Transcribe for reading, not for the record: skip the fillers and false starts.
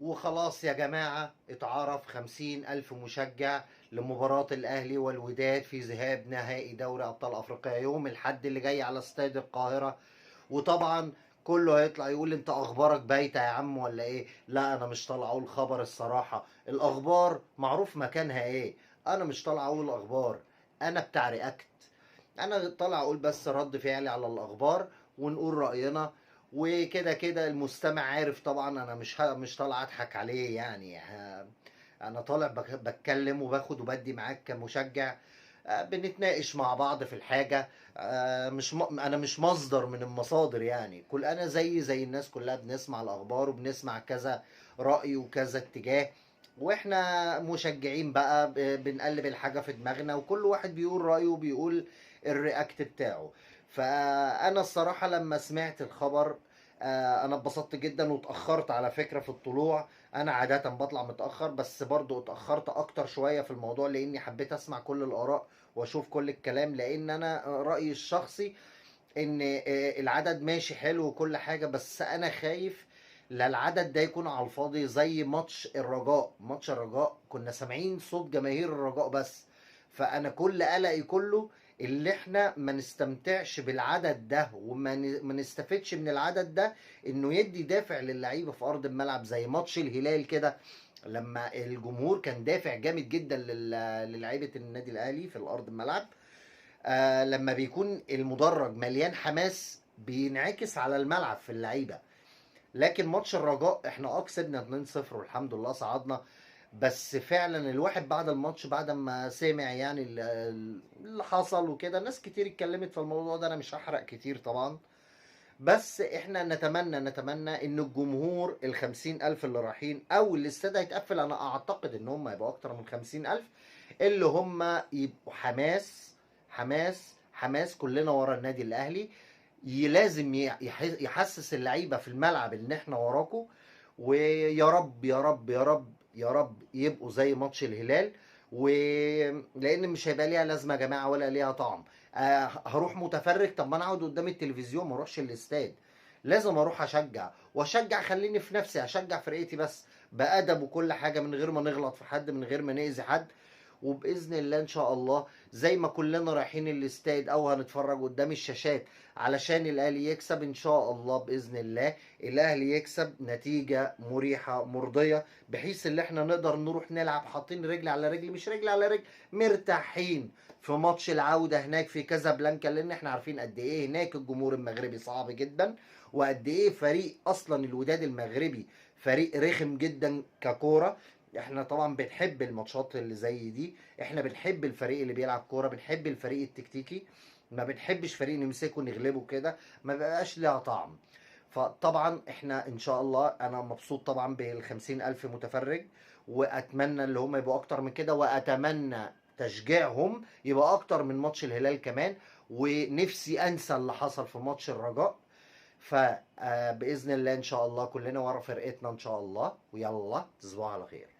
وخلاص يا جماعة اتعرف 50,000 مشجع لمباراة الأهلي والوداد في ذهاب نهائي دوري أبطال أفريقيا يوم الحد اللي جاي على استاد القاهرة. وطبعا كله هيطلع يقول انت اخبارك بايته يا عم ولا ايه؟ لا، انا مش طالع اقول خبر الصراحه، الاخبار معروف مكانها ايه. انا مش طالع اقول اخبار، انا بتاع رياكت. انا طالع اقول بس رد فعلي على الاخبار ونقول راينا. وكده كده المستمع عارف طبعا، انا مش طالع اضحك عليه يعني. انا طالع بتكلم وباخد وبدي معاك كمشجع. بنتناقش مع بعض في الحاجه. مش انا مش مصدر من المصادر يعني، انا زي الناس كلها بنسمع الاخبار وبنسمع كذا راي وكذا اتجاه. واحنا مشجعين بقى بنقلب الحاجه في دماغنا وكل واحد بيقول رايه وبيقول الرياكت بتاعه. فانا الصراحه لما سمعت الخبر انا اتبسطت جدا واتاخرت على فكره في الطلوع. انا عاده بطلع متاخر بس برضو اتاخرت اكتر شويه في الموضوع لاني حبيت اسمع كل الاراء واشوف كل الكلام، لان انا رايي الشخصي ان العدد ماشي حلو وكل حاجه، بس انا خايف لا العدد ده يكون على الفاضي زي ماتش الرجاء كنا سامعين صوت جماهير الرجاء بس. فانا كل قلقي كله اللي احنا ما نستمتعش بالعدد ده وما ما نستفدش من العدد ده، انه يدي دافع للعيبه في ارض الملعب زي ماتش الهلال كده. لما الجمهور كان دافع جامد جدا للعيبه النادي الاهلي في الارض الملعب. لما بيكون المدرج مليان حماس بينعكس على الملعب في اللعيبه. لكن ماتش الرجاء احنا كسبنا 2-0 والحمد لله صعدنا. بس فعلا الواحد بعد الماتش بعد ما سمع يعني اللي حصل وكده، ناس كتير اتكلمت في الموضوع ده، انا مش هحرق كتير طبعا. بس احنا نتمنى ان الجمهور ال50,000 اللي رايحين او الاستاد هيتقفل، انا اعتقد ان هم يبقوا اكتر من 50,000، اللي هم يبقوا حماس كلنا ورا النادي الاهلي. لازم يحسس اللعيبه في الملعب ان احنا وراكم. ويا رب يا رب يا رب يا رب يبقوا زي ماتش الهلال. ولان مش هيبقى ليها لازمه يا جماعه ولا ليها طعم. هروح متفرج؟ طب ما انا اقعد قدام التلفزيون ما اروحش الاستاد. لازم اروح اشجع واشجع، خليني في نفسي اشجع فرقتي بس بادب وكل حاجه، من غير ما نغلط في حد، من غير ما ناذي حد. وباذن الله ان شاء الله زي ما كلنا رايحين الاستاد او هنتفرج قدام الشاشات علشان الاهلي يكسب، ان شاء الله باذن الله الاهلي يكسب نتيجه مريحه مرضيه، بحيث ان احنا نقدر نروح نلعب حاطين رجل على رجل، مش رجل على رجل، مرتاحين في ماتش العوده هناك في كازابلانكا. لان احنا عارفين قد ايه هناك الجمهور المغربي صعب جدا، وقد ايه فريق اصلا الوداد المغربي فريق رخم جدا ككوره. احنا طبعا بنحب الماتشات اللي زي دي، احنا بنحب الفريق اللي بيلعب كوره، بنحب الفريق التكتيكي، ما بنحبش فريق نمسكه نغلبه كده، ما بقاش لها طعم. فطبعا احنا ان شاء الله انا مبسوط طبعا بال50,000 متفرج، واتمنى اللي هم يبقوا اكتر من كده، واتمنى تشجيعهم يبقى اكتر من ماتش الهلال كمان. ونفسي انسى اللي حصل في ماتش الرجاء. فباذن الله ان شاء الله كلنا ورا فرقتنا ان شاء الله، ويلا تصبحوا على خير.